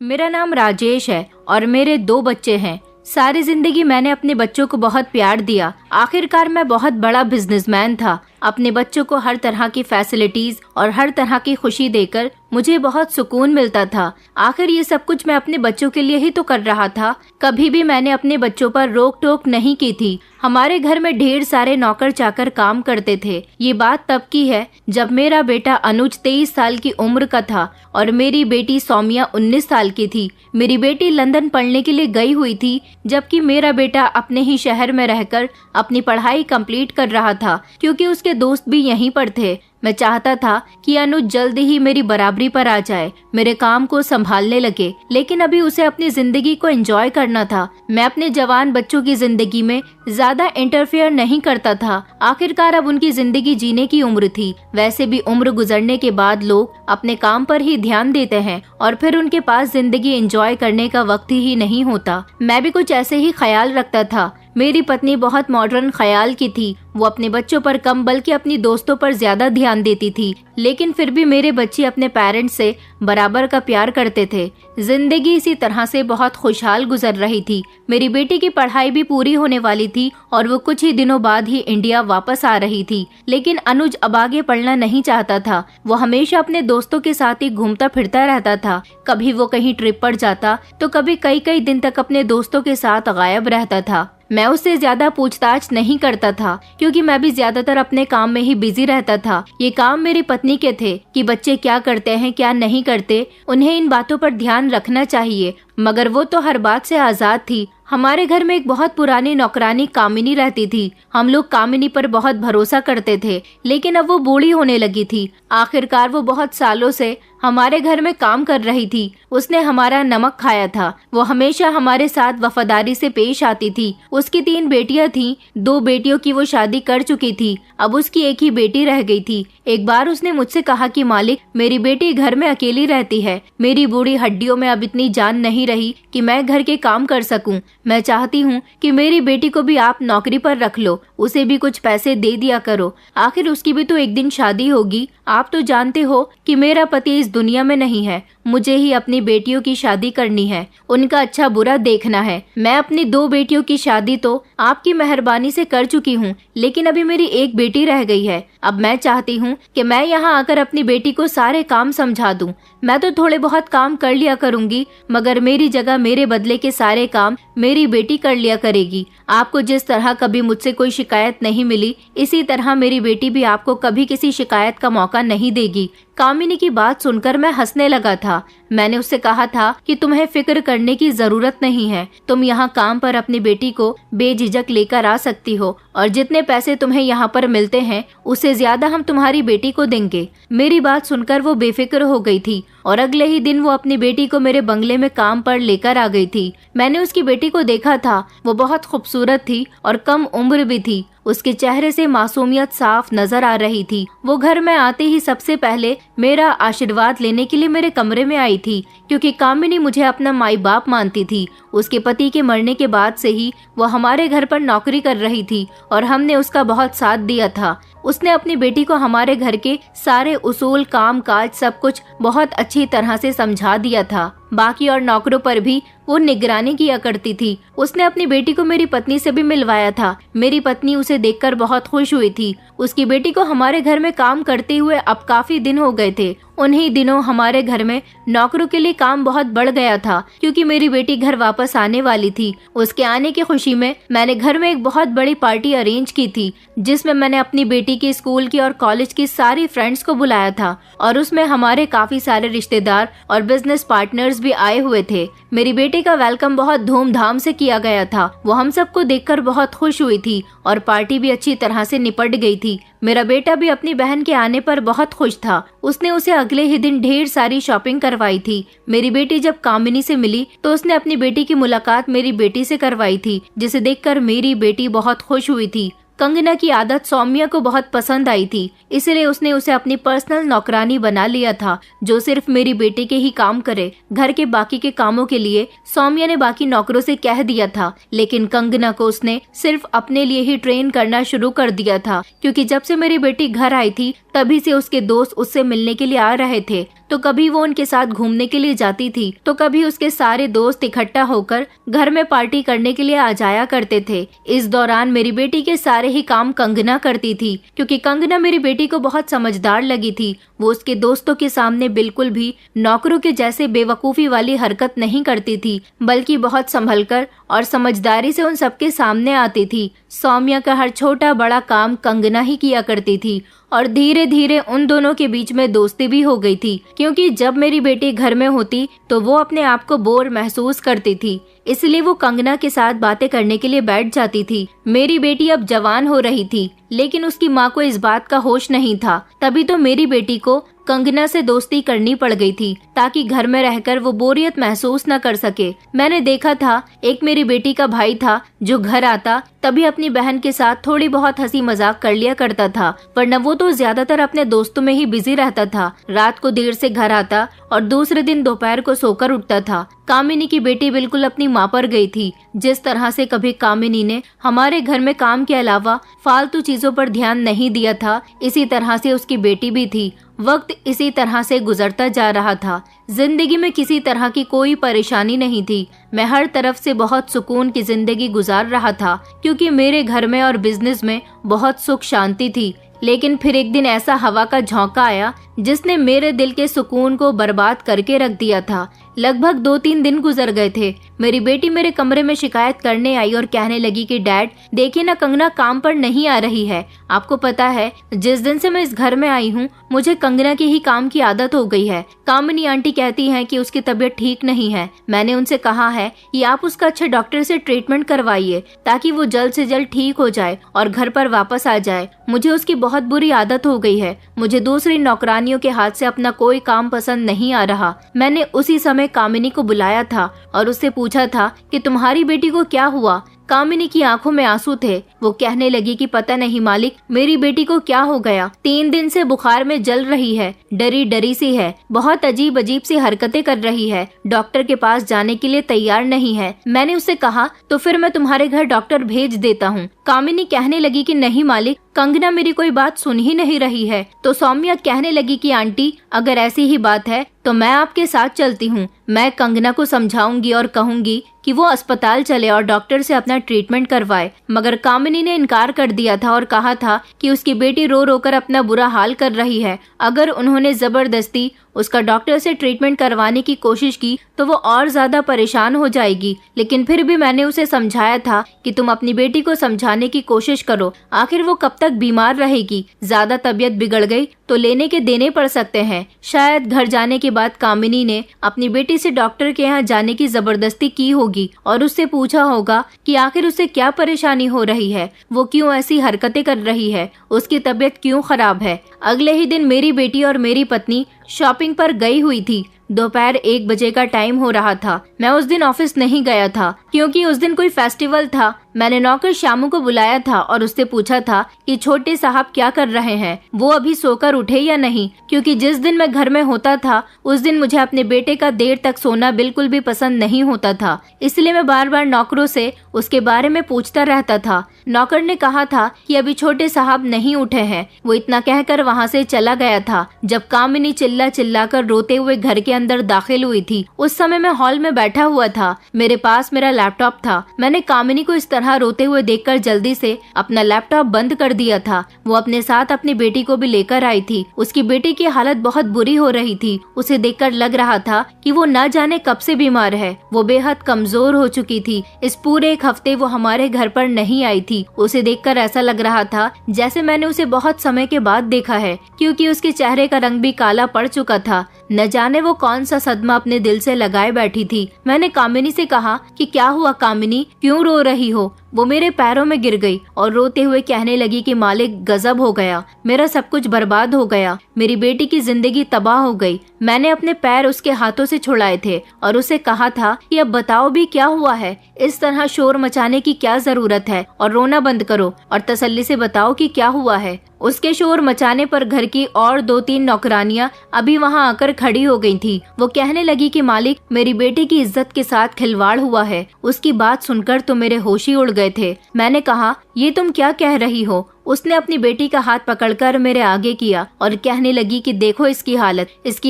मेरा नाम राजेश है और मेरे 2 बच्चे हैं। सारी जिंदगी मैंने अपने बच्चों को बहुत प्यार दिया। आखिरकार मैं बहुत बड़ा बिजनेसमैन था। अपने बच्चों को हर तरह की फैसिलिटीज और हर तरह की खुशी देकर मुझे बहुत सुकून मिलता था। आखिर ये सब कुछ मैं अपने बच्चों के लिए ही तो कर रहा था। कभी भी मैंने अपने बच्चों पर रोक टोक नहीं की थी। हमारे घर में ढेर सारे नौकर चाकर काम करते थे। ये बात तब की है जब मेरा बेटा अनुज 23 साल की उम्र का था और मेरी बेटी सौम्या 19 साल की थी। मेरी बेटी लंदन पढ़ने के लिए गई हुई थी, जबकि मेरा बेटा अपने ही शहर में रहकर अपनी पढ़ाई कंप्लीट कर रहा था, क्योंकि उसके दोस्त भी यहीं पर थे। मैं चाहता था कि अनुज जल्दी ही मेरी बराबरी पर आ जाए, मेरे काम को संभालने लगे, लेकिन अभी उसे अपनी जिंदगी को एंजॉय करना था। मैं अपने जवान बच्चों की जिंदगी में ज्यादा इंटरफेयर नहीं करता था। आखिरकार अब उनकी जिंदगी जीने की उम्र थी। वैसे भी उम्र गुजरने के बाद लोग अपने काम पर ही ध्यान देते हैं और फिर उनके पास जिंदगी एंजॉय करने का वक्त ही नहीं होता। मैं भी कुछ ऐसे ही ख्याल रखता था। मेरी पत्नी बहुत मॉडर्न ख्याल की थी। वो अपने बच्चों पर कम बल्कि अपनी दोस्तों पर ज्यादा ध्यान देती थी, लेकिन फिर भी मेरे बच्चे अपने पेरेंट्स से बराबर का प्यार करते थे। जिंदगी इसी तरह से बहुत खुशहाल गुजर रही थी। मेरी बेटी की पढ़ाई भी पूरी होने वाली थी और वो कुछ ही दिनों बाद ही इंडिया वापस आ रही थी। लेकिन अनुज अब आगे पढ़ना नहीं चाहता था। वो हमेशा अपने दोस्तों के साथ ही घूमता फिरता रहता था। कभी वो कहीं ट्रिप पर जाता तो कभी कई कई दिन तक अपने दोस्तों के साथ गायब रहता था। मैं उससे ज्यादा पूछताछ नहीं करता था, क्योंकि मैं भी ज्यादातर अपने काम में ही बिजी रहता था। ये काम मेरी पत्नी के थे कि बच्चे क्या करते हैं क्या नहीं करते, उन्हें इन बातों पर ध्यान रखना चाहिए, मगर वो तो हर बात से आजाद थी। हमारे घर में एक बहुत पुरानी नौकरानी कामिनी रहती थी। हम लोग कामिनी पर बहुत भरोसा करते थे, लेकिन अब वो बूढ़ी होने लगी थी। आखिरकार वो बहुत सालों से हमारे घर में काम कर रही थी। उसने हमारा नमक खाया था। वो हमेशा हमारे साथ वफादारी से पेश आती थी। उसकी 3 बेटियां थीं। 2 बेटियों की वो शादी कर चुकी थी। अब उसकी एक ही बेटी रह गई थी। एक बार उसने मुझसे कहा कि मालिक, मेरी बेटी घर में अकेली रहती है। मेरी बूढ़ी हड्डियों में अब इतनी जान नहीं रही कि मैं घर के काम कर सकूं। मैं चाहती हूँ कि मेरी बेटी को भी आप नौकरी पर रख लो, उसे भी कुछ पैसे दे दिया करो। आखिर उसकी भी तो एक दिन शादी होगी। आप तो जानते हो कि मेरा पति इस दुनिया में नहीं है। मुझे ही अपनी बेटियों की शादी करनी है, उनका अच्छा बुरा देखना है। मैं अपनी 2 बेटियों की शादी तो आपकी मेहरबानी से कर चुकी हूँ, लेकिन अभी मेरी एक बेटी रह गई है। अब मैं चाहती हूँ कि मैं यहाँ आकर अपनी बेटी को सारे काम समझा दूँ। मैं तो थोड़े बहुत काम कर लिया करूँगी, मगर मेरी जगह मेरे बदले के सारे काम मेरी बेटी कर लिया करेगी। आपको जिस तरह कभी मुझसे कोई शिकायत नहीं मिली, इसी तरह मेरी बेटी भी आपको कभी किसी शिकायत का मौका नहीं देगी। कामिनी की बात सुनकर मैं हंसने लगा था। मैंने उससे कहा था कि तुम्हें फिक्र करने की जरूरत नहीं है। तुम यहाँ काम पर अपनी बेटी को बेझिझक लेकर आ सकती हो और जितने पैसे तुम्हें यहाँ पर मिलते हैं उससे ज्यादा हम तुम्हारी बेटी को देंगे। मेरी बात सुनकर वो बेफिक्र हो गई थी और अगले ही दिन वो अपनी बेटी को मेरे बंगले में काम पर लेकर आ गई थी। मैंने उसकी बेटी को देखा था। वो बहुत खूबसूरत थी और कम उम्र भी थी। उसके चेहरे से मासूमियत साफ नजर आ रही थी। वो घर में आते ही सबसे पहले मेरा आशीर्वाद लेने के लिए मेरे कमरे में आई थी, क्योंकि कामिनी मुझे अपना माई बाप मानती थी। उसके पति के मरने के बाद से ही वो हमारे घर पर नौकरी कर रही थी और हमने उसका बहुत साथ दिया था। उसने अपनी बेटी को हमारे घर के सारे उसूल, काम काज सब कुछ बहुत अच्छी तरह से समझा दिया था। बाकी और नौकरों पर भी वो निगरानी किया करती थी। उसने अपनी बेटी को मेरी पत्नी से भी मिलवाया था। मेरी पत्नी उसे देखकर बहुत खुश हुई थी। उसकी बेटी को हमारे घर में काम करते हुए अब काफी दिन हो गए थे। उन्हीं दिनों हमारे घर में नौकरों के लिए काम बहुत बढ़ गया था, क्योंकि मेरी बेटी घर वापस आने वाली थी। उसके आने की खुशी में मैंने घर में एक बहुत बड़ी पार्टी अरेंज की थी, जिसमें मैंने अपनी बेटी की स्कूल की और कॉलेज की सारी फ्रेंड्स को बुलाया था और उसमें हमारे काफी सारे रिश्तेदार और बिजनेस पार्टनर्स भी आए हुए थे। मेरी बेटी का वेलकम बहुत धूमधाम से किया गया था। वो हम सबको देखकर बहुत खुश हुई थी और पार्टी भी अच्छी तरह से निपट गई थी। मेरा बेटा भी अपनी बहन के आने पर बहुत खुश था। उसने उसे अगले ही दिन ढेर सारी शॉपिंग करवाई थी। मेरी बेटी जब कामिनी से मिली तो उसने अपनी बेटी की मुलाकात मेरी बेटी से करवाई थी, जिसे देखकर मेरी बेटी बहुत खुश हुई थी। कंगना की आदत सौम्या को बहुत पसंद आई थी, इसलिए उसने उसे अपनी पर्सनल नौकरानी बना लिया था, जो सिर्फ मेरी बेटी के ही काम करे। घर के बाकी के कामों के लिए सौम्या ने बाकी नौकरों से कह दिया था, लेकिन कंगना को उसने सिर्फ अपने लिए ही ट्रेन करना शुरू कर दिया था, क्योंकि जब से मेरी बेटी घर आई थी तभी से उसके दोस्त उससे मिलने के लिए आ रहे थे। तो कभी वो उनके साथ घूमने के लिए जाती थी, तो कभी उसके सारे दोस्त इकट्ठा होकर घर में पार्टी करने के लिए आ जाया करते थे। इस दौरान मेरी बेटी के सारे ही काम कंगना करती थी, क्योंकि कंगना मेरी बेटी को बहुत समझदार लगी थी। वो उसके दोस्तों के सामने बिल्कुल भी नौकरों के जैसे बेवकूफी वाली हरकत नहीं करती थी, बल्कि बहुत संभलकर और समझदारी से उन सबके सामने आती थी। सौम्या का हर छोटा बड़ा काम कंगना ही किया करती थी और धीरे धीरे उन दोनों के बीच में दोस्ती भी हो गई थी, क्योंकि जब मेरी बेटी घर में होती तो वो अपने आप को बोर महसूस करती थी, इसलिए वो कंगना के साथ बातें करने के लिए बैठ जाती थी। मेरी बेटी अब जवान हो रही थी, लेकिन उसकी माँ को इस बात का होश नहीं था। तभी तो मेरी बेटी को कंगना से दोस्ती करनी पड़ गई थी, ताकि घर में रहकर वो बोरियत महसूस न कर सके। मैंने देखा था, एक मेरी बेटी का भाई था जो घर आता तभी अपनी बहन के साथ थोड़ी बहुत हंसी मजाक कर लिया करता था, वरना वो तो ज्यादातर अपने दोस्तों में ही बिजी रहता था। रात को देर से घर आता और दूसरे दिन दोपहर को सोकर उठता था। कामिनी की बेटी बिल्कुल अपनी माँ पर गई थी। जिस तरह से कभी कामिनी ने हमारे घर में काम के अलावा फालतू चीजों पर ध्यान नहीं दिया था, इसी तरह से उसकी बेटी भी थी। वक्त इसी तरह से गुजरता जा रहा था। जिंदगी में किसी तरह की कोई परेशानी नहीं थी। मैं हर तरफ से बहुत सुकून की जिंदगी गुजार रहा था, क्योंकि मेरे घर में और बिजनेस में बहुत सुख शांति थी। लेकिन फिर एक दिन ऐसा हवा का झोंका आया जिसने मेरे दिल के सुकून को बर्बाद करके रख दिया था। लगभग 2-3 दिन गुजर गए थे। मेरी बेटी मेरे कमरे में शिकायत करने आई और कहने लगी कि डैड देखिए ना, कंगना काम पर नहीं आ रही है। आपको पता है, जिस दिन से मैं इस घर में आई हूँ मुझे कंगना की ही काम की आदत हो गई है। कामिनी आंटी कहती हैं कि उसकी तबीयत ठीक नहीं है। मैंने उनसे कहा है कि आप उसका अच्छे डॉक्टर से ट्रीटमेंट करवाइए, ताकि वो जल्द से जल्द ठीक हो जाए और घर पर वापस आ जाए। मुझे उसकी बहुत बुरी आदत हो गई है। मुझे दूसरी नौकरानियों के हाथ से अपना कोई काम पसंद नहीं आ रहा। मैंने उसी समय कामिनी को बुलाया था और उससे पूछा था कि तुम्हारी बेटी को क्या हुआ। कामिनी की आंखों में आंसू थे। वो कहने लगी कि पता नहीं मालिक, मेरी बेटी को क्या हो गया। 3 दिन से बुखार में जल रही है, डरी डरी सी है, बहुत अजीब अजीब सी हरकतें कर रही है, डॉक्टर के पास जाने के लिए तैयार नहीं है। मैंने उससे कहा तो फिर मैं तुम्हारे घर डॉक्टर भेज देता हूँ। कामिनी कहने लगी कि नहीं मालिक, कंगना मेरी कोई बात सुन ही नहीं रही है। तो सौम्या कहने लगी कि आंटी अगर ऐसी ही बात है तो मैं आपके साथ चलती हूँ। मैं कंगना को समझाऊंगी और कहूंगी कि वो अस्पताल चले और डॉक्टर से अपना ट्रीटमेंट करवाए। मगर कामिनी ने इनकार कर दिया था और कहा था कि उसकी बेटी रो रो कर अपना बुरा हाल कर रही है। अगर उन्होंने जबरदस्ती उसका डॉक्टर से ट्रीटमेंट करवाने की कोशिश की तो वो और ज्यादा परेशान हो जाएगी। लेकिन फिर भी मैंने उसे समझाया था कि तुम अपनी बेटी को समझाने की कोशिश करो, आखिर वो कब तक बीमार रहेगी। ज्यादा तबीयत बिगड़ गई तो लेने के देने पड़ सकते हैं। शायद घर जाने के बाद कामिनी ने अपनी बेटी से डॉक्टर के यहाँ जाने की जबरदस्ती की होगी और उससे पूछा होगा कि आखिर उसे क्या परेशानी हो रही है, वो क्यों ऐसी हरकतें कर रही है, उसकी तबीयत क्यों खराब है। अगले ही दिन मेरी बेटी और मेरी पत्नी शॉपिंग पर गई हुई थी। दोपहर 1 बजे का टाइम हो रहा था। मैं उस दिन ऑफिस नहीं गया था क्योंकि उस दिन कोई फेस्टिवल था। मैंने नौकर श्यामू को बुलाया था और उससे पूछा था कि छोटे साहब क्या कर रहे हैं, वो अभी सोकर उठे या नहीं, क्योंकि जिस दिन मैं घर में होता था उस दिन मुझे अपने बेटे का देर तक सोना बिल्कुल भी पसंद नहीं होता था। इसलिए मैं बार बार नौकरों से उसके बारे में पूछता रहता था। नौकर ने कहा था कि अभी छोटे साहब नहीं उठे हैं। वो इतना कहकर वहाँ से चला गया था। जब कामिनी चिल्ला चिल्लाकर रोते हुए घर के अंदर दाखिल हुई थी, उस समय मैं हॉल में बैठा हुआ था। मेरे पास मेरा लैपटॉप था। मैंने कामिनी को इस तरह रोते हुए देखकर जल्दी से अपना लैपटॉप बंद कर दिया था। वो अपने साथ अपनी बेटी को भी लेकर आई थी। उसकी बेटी की हालत बहुत बुरी हो रही थी। उसे देखकर लग रहा था कि वो न जाने कब से बीमार है। वो बेहद कमजोर हो चुकी थी। इस पूरे 1 हफ्ते वो हमारे घर पर नहीं आई थी। उसे देखकर ऐसा लग रहा था जैसे मैंने उसे बहुत समय के बाद देखा है, क्योंकि उसके चेहरे का रंग भी काला पड़ चुका था। न जाने वो कौन सा सदमा अपने दिल से लगाए बैठी थी। मैंने कामिनी से कहा कि क्या हुआ कामिनी, क्यों रो रही हो। वो मेरे पैरों में गिर गई और रोते हुए कहने लगी कि मालिक गजब हो गया, मेरा सब कुछ बर्बाद हो गया, मेरी बेटी की जिंदगी तबाह हो गई। मैंने अपने पैर उसके हाथों से छुड़ाए थे और उसे कहा था कि अब बताओ भी क्या हुआ है, इस तरह शोर मचाने की क्या जरूरत है, और रोना बंद करो और तसल्ली से बताओ कि क्या हुआ है। उसके शोर मचाने पर घर की और 2-3 नौकरानियां अभी वहां आकर खड़ी हो गई थी। वो कहने लगी कि मालिक मेरी बेटी की इज्जत के साथ खिलवाड़ हुआ है। उसकी बात सुनकर तो मेरे होश ही उड़ गए। गए थे। मैंने कहा, ये तुम क्या कह रही हो? उसने अपनी बेटी का हाथ पकड़कर मेरे आगे किया और कहने लगी कि देखो इसकी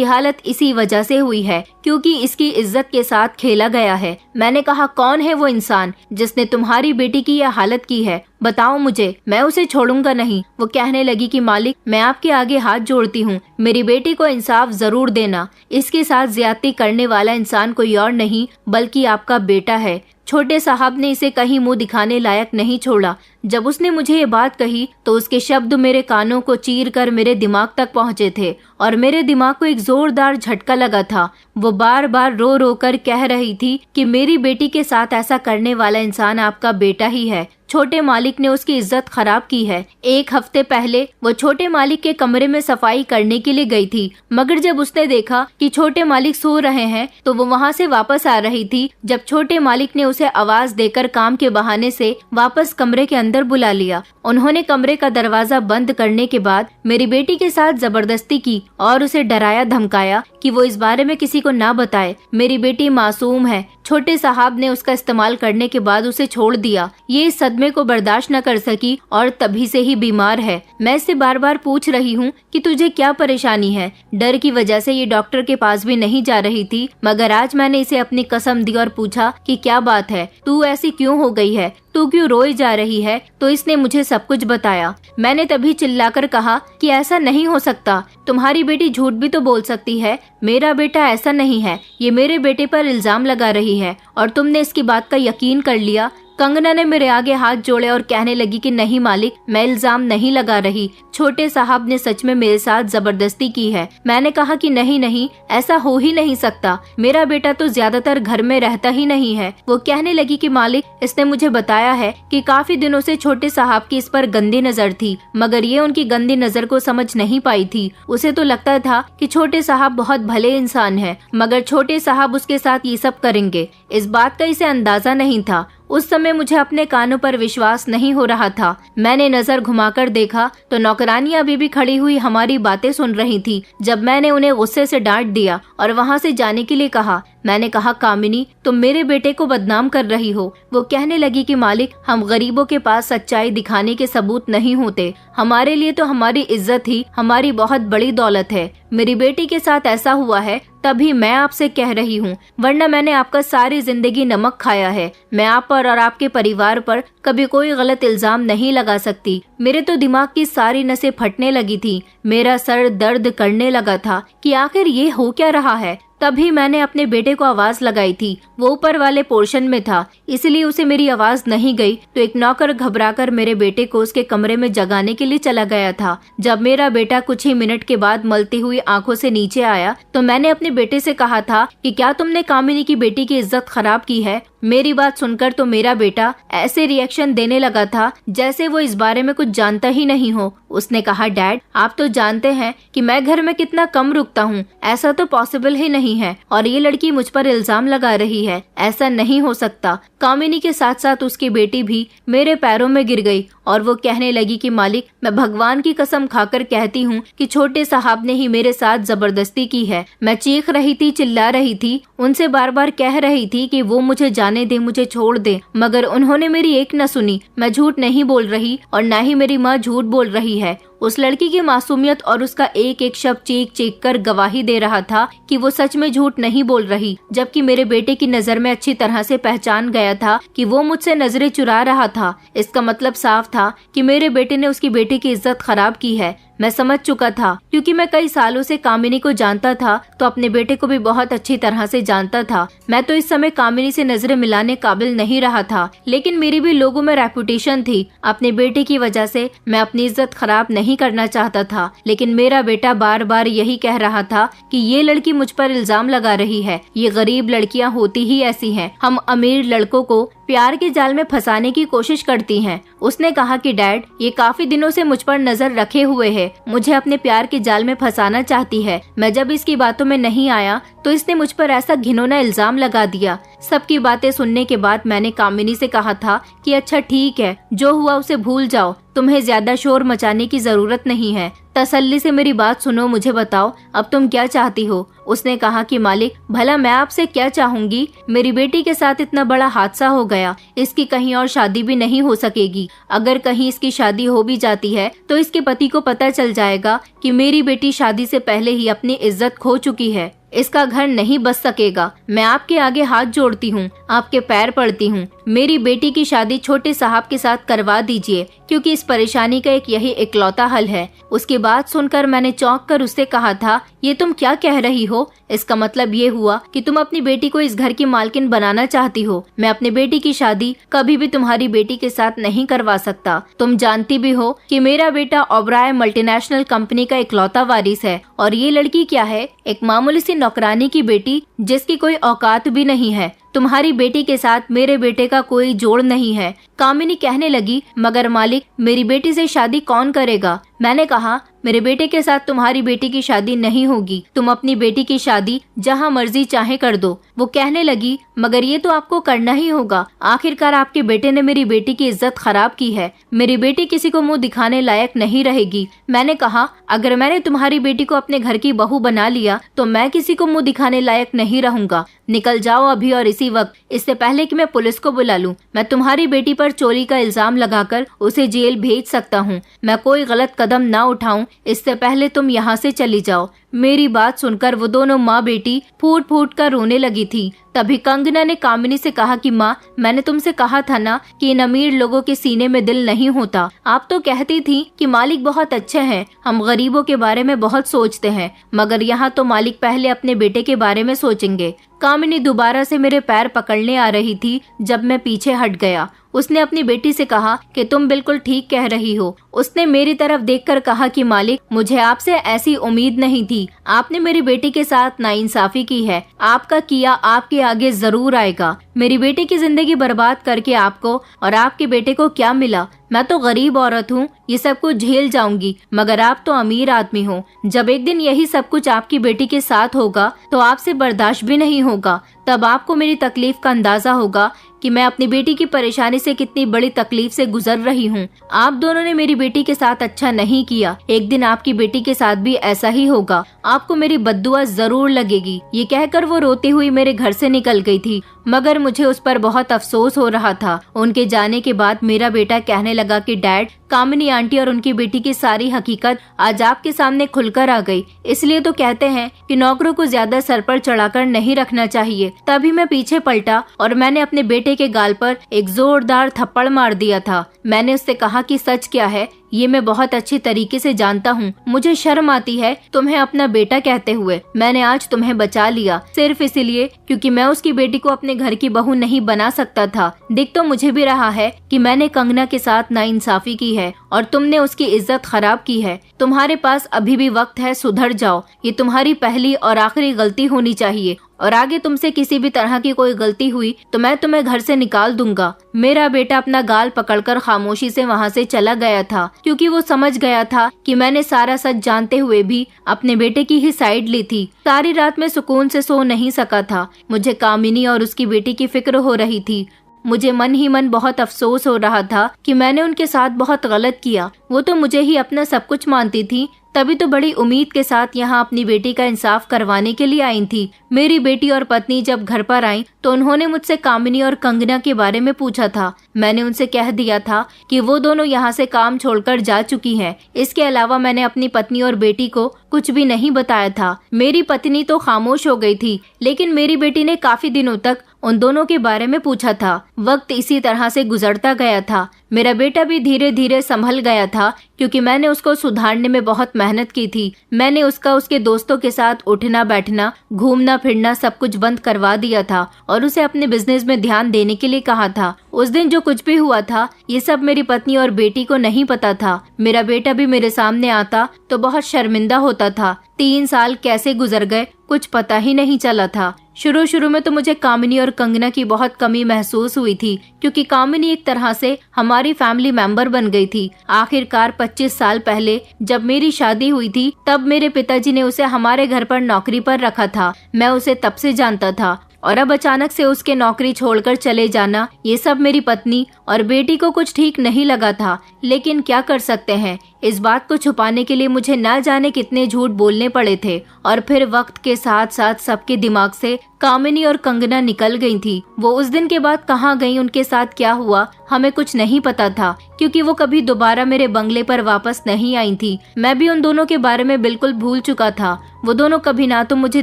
हालत इसी वजह से हुई है क्योंकि इसकी इज्जत के साथ खेला गया है। मैंने कहा, कौन है वो इंसान जिसने तुम्हारी बेटी की यह हालत की है? बताओ मुझे, मैं उसे छोड़ूंगा नहीं। वो कहने लगी कि मालिक, मैं आपके आगे हाथ जोड़ती हूँ, मेरी बेटी को इंसाफ जरूर देना। इसके साथ ज्यादती करने वाला इंसान कोई और नहीं बल्कि आपका बेटा है। छोटे साहब ने इसे कहीं मुंह दिखाने लायक नहीं छोड़ा। जब उसने मुझे ये बात कही तो उसके शब्द मेरे कानों को चीर कर मेरे दिमाग तक पहुंचे थे और मेरे दिमाग को एक जोरदार झटका लगा था। वो बार बार रो रो कर कह रही थी कि मेरी बेटी के साथ ऐसा करने वाला इंसान आपका बेटा ही है। छोटे मालिक ने उसकी इज्जत खराब की है। एक हफ्ते पहले वो छोटे मालिक के कमरे में सफाई करने के लिए गई थी, मगर जब उसने देखा कि छोटे मालिक सो रहे हैं तो वो वहाँ से वापस आ रही थी जब छोटे मालिक ने उसे आवाज देकर काम के बहाने से वापस कमरे के अंदर बुला लिया। उन्होंने कमरे का दरवाजा बंद करने के बाद मेरी बेटी के साथ जबरदस्ती की और उसे डराया धमकाया कि वो इस बारे में किसी को ना बताए। मेरी बेटी मासूम है। छोटे साहब ने उसका इस्तेमाल करने के बाद उसे छोड़ दिया। ये इस सदमे को बर्दाश्त न कर सकी और तभी से ही बीमार है। मैं इससे बार बार पूछ रही हूँ कि तुझे क्या परेशानी है। डर की वजह से ये डॉक्टर के पास भी नहीं जा रही थी, मगर आज मैंने इसे अपनी कसम दी और पूछा कि क्या बात है, तू ऐसी क्यों हो गई है, तू क्यों रोई जा रही है? तो इसने मुझे सब कुछ बताया। मैंने तभी चिल्लाकर कहा कि ऐसा नहीं हो सकता, तुम्हारी बेटी झूठ भी तो बोल सकती है, मेरा बेटा ऐसा नहीं है, ये मेरे बेटे पर इल्जाम लगा रही है और तुमने इसकी बात का यकीन कर लिया। कंगना ने मेरे आगे हाथ जोड़े और कहने लगी कि नहीं मालिक, मैं इल्जाम नहीं लगा रही, छोटे साहब ने सच में मेरे साथ जबरदस्ती की है। मैंने कहा कि नहीं, ऐसा हो ही नहीं सकता, मेरा बेटा तो ज्यादातर घर में रहता ही नहीं है। वो कहने लगी कि मालिक, इसने मुझे बताया है कि काफी दिनों से छोटे साहब की इस पर गंदी नजर थी, मगर ये उनकी गंदी नजर को समझ नहीं पाई थी। उसे तो लगता था कि छोटे साहब बहुत भले इंसान है, मगर छोटे साहब उसके साथ ये सब करेंगे, इस बात का इसे अंदाजा नहीं था। उस समय मुझे अपने कानों पर विश्वास नहीं हो रहा था। मैंने नजर घुमाकर देखा तो नौकरानियां अभी भी खड़ी हुई हमारी बातें सुन रही थी। जब मैंने उन्हें गुस्से से डांट दिया और वहां से जाने के लिए कहा, मैंने कहा, कामिनी, तुम मेरे बेटे को बदनाम कर रही हो। वो कहने लगी कि मालिक, हम गरीबों के पास सच्चाई दिखाने के सबूत नहीं होते, हमारे लिए तो हमारी इज्जत ही हमारी बहुत बड़ी दौलत है। मेरी बेटी के साथ ऐसा हुआ है तभी मैं आपसे कह रही हूँ, वरना मैंने आपका सारी जिंदगी नमक खाया है। मैं आप पर और आपके परिवार पर कभी कोई गलत इल्जाम नहीं लगा सकती। मेरे तो दिमाग की सारी नसें फटने लगी थी, मेरा सर दर्द करने लगा था कि आखिर ये हो क्या रहा है। तभी मैंने अपने बेटे को आवाज लगाई थी। वो ऊपर वाले पोर्शन में था, इसलिए उसे मेरी आवाज नहीं गई तो एक नौकर घबराकर मेरे बेटे को उसके कमरे में जगाने के लिए चला गया था। जब मेरा बेटा कुछ ही मिनट के बाद मलती हुई आंखों से नीचे आया तो मैंने अपने बेटे से कहा था कि क्या तुमने कामिनी की बेटी की इज्जत खराब की है? मेरी बात सुनकर तो मेरा बेटा ऐसे रिएक्शन देने लगा था जैसे वो इस बारे में कुछ जानता ही नहीं हो। उसने कहा, डैड, आप तो जानते हैं कि मैं घर में कितना कम रुकता हूँ, ऐसा तो पॉसिबल ही नहीं है और ये लड़की मुझ पर इल्जाम लगा रही है, ऐसा नहीं हो सकता। कामिनी के साथ साथ उसकी बेटी भी मेरे पैरों में गिर गई और वो कहने लगी कि मालिक, मैं भगवान की कसम खाकर कहती हूँ कि छोटे साहब ने ही मेरे साथ जबरदस्ती की है। मैं चीख रही थी, चिल्ला रही थी, उनसे बार बार कह रही थी कि वो मुझे जाने दे, मुझे छोड़ दे, मगर उन्होंने मेरी एक न सुनी। मैं झूठ नहीं बोल रही और न ही मेरी माँ झूठ बोल रही है। उस लड़की की मासूमियत और उसका एक एक शब्द चीख चीख कर गवाही दे रहा था कि वो सच में झूठ नहीं बोल रही, जबकि मेरे बेटे की नजर में अच्छी तरह से पहचान गया था कि वो मुझसे नजरें चुरा रहा था। इसका मतलब साफ था कि मेरे बेटे ने उसकी बेटी की इज्जत खराब की है। मैं समझ चुका था, क्योंकि मैं कई सालों से कामिनी को जानता था तो अपने बेटे को भी बहुत अच्छी तरह से जानता था। मैं तो इस समय कामिनी से नजरें मिलाने काबिल नहीं रहा था, लेकिन मेरी भी लोगों में रेपुटेशन थी। अपने बेटे की वजह से मैं अपनी इज्जत खराब नहीं करना चाहता था, लेकिन मेरा बेटा बार बार यही कह रहा था कि ये लड़की मुझ पर इल्जाम लगा रही है। ये गरीब लड़कियां होती ही ऐसी हैं, हम अमीर लड़कों को प्यार के जाल में फंसाने की कोशिश करती हैं। उसने कहा कि डैड, ये काफी दिनों से मुझ पर नजर रखे हुए है, मुझे अपने प्यार के जाल में फंसाना चाहती है। मैं जब इसकी बातों में नहीं आया तो इसने मुझ पर ऐसा घिनौना इल्जाम लगा दिया। सबकी बातें सुनने के बाद मैंने कामिनी से कहा था कि अच्छा ठीक है, जो हुआ उसे भूल जाओ, तुम्हें ज्यादा शोर मचाने की जरूरत नहीं है। तसल्ली से मेरी बात सुनो, मुझे बताओ अब तुम क्या चाहती हो। उसने कहा कि मालिक, भला मैं आपसे क्या चाहूंगी, मेरी बेटी के साथ इतना बड़ा हादसा हो गया, इसकी कहीं और शादी भी नहीं हो सकेगी। अगर कहीं इसकी शादी हो भी जाती है तो इसके पति को पता चल जाएगा कि मेरी बेटी शादी से पहले ही अपनी इज्जत खो चुकी है, इसका घर नहीं बस सकेगा। मैं आपके आगे हाथ जोड़ती हूँ, आपके पैर पड़ती हूँ, मेरी बेटी की शादी छोटे साहब के साथ करवा दीजिए, क्योंकि इस परेशानी का एक यही इकलौता हल है। उसकी बात सुनकर मैंने चौंक कर उससे कहा था, ये तुम क्या कह रही हो? इसका मतलब ये हुआ कि तुम अपनी बेटी को इस घर की मालकिन बनाना चाहती हो। मैं अपनी बेटी की शादी कभी भी तुम्हारी बेटी के साथ नहीं करवा सकता। तुम जानती भी हो कि मेरा बेटा ओबराय मल्टीनेशनल कंपनी का इकलौता वारिस है, और ये लड़की क्या है, एक मामूली सी नौकरानी की बेटी जिसकी कोई औकात भी नहीं है। तुम्हारी बेटी के साथ मेरे बेटे का कोई जोड़ नहीं है। कामिनी कहने लगी, मगर मालिक, मेरी बेटी से शादी कौन करेगा? मैंने कहा, मेरे बेटे के साथ तुम्हारी बेटी की शादी नहीं होगी, तुम अपनी बेटी की शादी जहां मर्जी चाहे कर दो। वो कहने लगी, मगर ये तो आपको करना ही होगा, आखिरकार आपके बेटे ने मेरी बेटी की इज्जत खराब की है, मेरी बेटी किसी को मुंह दिखाने लायक नहीं रहेगी। मैंने कहा, अगर मैंने तुम्हारी बेटी को अपने घर की बहू बना लिया तो मैं किसी को मुंह दिखाने लायक नहीं रहूंगा। निकल जाओ अभी और इसी वक्त, इससे पहले कि मैं पुलिस को बुला लूं। मैं तुम्हारी बेटी पर चोरी का इल्जाम लगाकर उसे जेल भेज सकता हूं। मैं कोई गलत कदम ना उठाऊं इससे पहले तुम यहाँ से चली जाओ। मेरी बात सुनकर वो दोनों माँ बेटी फूट फूट कर रोने लगी थी। तभी कंगना ने कामिनी से कहा कि माँ, मैंने तुमसे कहा था ना कि इन अमीर लोगों के सीने में दिल नहीं होता। आप तो कहती थी कि मालिक बहुत अच्छे हैं, हम गरीबों के बारे में बहुत सोचते हैं, मगर यहाँ तो मालिक पहले अपने बेटे के बारे में सोचेंगे। कामिनी दोबारा से मेरे पैर पकड़ने आ रही थी जब मैं पीछे हट गया। उसने अपनी बेटी से कहा कि तुम बिल्कुल ठीक कह रही हो। उसने मेरी तरफ देखकर कहा कि मालिक, मुझे आपसे ऐसी उम्मीद नहीं थी। आपने मेरी बेटी के साथ नाइंसाफी की है। आपका किया आपके आगे जरूर आएगा। मेरी बेटी की जिंदगी बर्बाद करके आपको और आपके बेटे को क्या मिला? मैं तो गरीब औरत हूँ, ये सब कुछ झेल जाऊंगी, मगर आप तो अमीर आदमी हो। जब एक दिन यही सब कुछ आपकी बेटी के साथ होगा तो आपसे बर्दाश्त भी नहीं होगा। तब आपको मेरी तकलीफ का अंदाजा होगा कि मैं अपनी बेटी की परेशानी से कितनी बड़ी तकलीफ से गुजर रही हूँ। आप दोनों ने मेरी बेटी के साथ अच्छा नहीं किया, एक दिन आपकी बेटी के साथ भी ऐसा ही होगा। आपको मेरी बद्दुआ जरूर लगेगी। ये कहकर वो रोती हुई मेरे घर से निकल गई थी, मगर मुझे उस पर बहुत अफसोस हो रहा था। उनके जाने के बाद मेरा बेटा कहने लगा कि डैड, कामिनी आंटी और उनकी बेटी की सारी हकीकत आज आपके सामने खुलकर आ गई। इसलिए तो कहते हैं कि नौकरों को ज्यादा सर पर चढ़ाकर नहीं रखना चाहिए। तभी मैं पीछे पलटा और मैंने अपने बेटे के गाल पर एक जोरदार थप्पड़ मार दिया था। मैंने उससे कहा कि सच क्या है ये मैं बहुत अच्छी तरीके से जानता हूँ। मुझे शर्म आती है तुम्हें अपना बेटा कहते हुए। मैंने आज तुम्हें बचा लिया सिर्फ इसीलिए क्योंकि मैं उसकी बेटी को अपने घर की बहू नहीं बना सकता था। दिख तो मुझे भी रहा है कि मैंने कंगना के साथ नाइंसाफी की है और तुमने उसकी इज्जत खराब की है। तुम्हारे पास अभी भी वक्त है, सुधर जाओ। ये तुम्हारी पहली और आखिरी गलती होनी चाहिए और आगे तुमसे किसी भी तरह की कोई गलती हुई तो मैं तुम्हें घर से निकाल दूंगा। मेरा बेटा अपना गाल पकड़कर खामोशी से वहाँ से चला गया था, क्योंकि वो समझ गया था कि मैंने सारा सच जानते हुए भी अपने बेटे की ही साइड ली थी। सारी रात में सुकून से सो नहीं सका था। मुझे कामिनी और उसकी बेटी की फिक्र हो रही थी। मुझे मन ही मन बहुत अफसोस हो रहा था कि मैंने उनके साथ बहुत गलत किया। वो तो मुझे ही अपना सब कुछ मानती थी, तभी तो बड़ी उम्मीद के साथ यहाँ अपनी बेटी का इंसाफ करवाने के लिए आई थी। मेरी बेटी और पत्नी जब घर पर आई तो उन्होंने मुझसे कामिनी और कंगना के बारे में पूछा था। मैंने उनसे कह दिया था कि वो दोनों यहाँ से काम छोड़कर जा चुकी हैं। इसके अलावा मैंने अपनी पत्नी और बेटी को कुछ भी नहीं बताया था। मेरी पत्नी तो खामोश हो गई थी, लेकिन मेरी बेटी ने काफी दिनों तक उन दोनों के बारे में पूछा था। वक्त इसी तरह से गुजरता गया था। मेरा बेटा भी धीरे धीरे संभल गया था, क्योंकि मैंने उसको सुधारने में बहुत मेहनत की थी। मैंने उसके दोस्तों के साथ उठना बैठना, घूमना फिरना सब कुछ बंद करवा दिया था और उसे अपने बिजनेस में ध्यान देने के लिए कहा था। उस दिन जो कुछ भी हुआ था ये सब मेरी पत्नी और बेटी को नहीं पता था। मेरा बेटा भी मेरे सामने आता तो बहुत शर्मिंदा होता था। 3 साल कैसे गुजर गए कुछ पता ही नहीं चला था। शुरू में तो मुझे कामिनी और कंगना की बहुत कमी महसूस हुई थी, क्योंकि कामिनी एक तरह से हमारी फैमिली मेंबर बन गई थी। आखिरकार 25 साल पहले जब मेरी शादी हुई थी तब मेरे पिताजी ने उसे हमारे घर पर नौकरी पर रखा था। मैं उसे तब से जानता था। और अब अचानक से उसके नौकरी छोड़कर चले जाना, ये सब मेरी पत्नी और बेटी को कुछ ठीक नहीं लगा था। लेकिन क्या कर सकते हैं, इस बात को छुपाने के लिए मुझे न जाने कितने झूठ बोलने पड़े थे। और फिर वक्त के साथ साथ सबके दिमाग से कामिनी और कंगना निकल गई थी। वो उस दिन के बाद कहाँ गई, उनके साथ क्या हुआ, हमें कुछ नहीं पता था, क्योंकि वो कभी दोबारा मेरे बंगले पर वापस नहीं आई थी। मैं भी उन दोनों के बारे में बिल्कुल भूल चुका था। वो दोनों कभी ना तो मुझे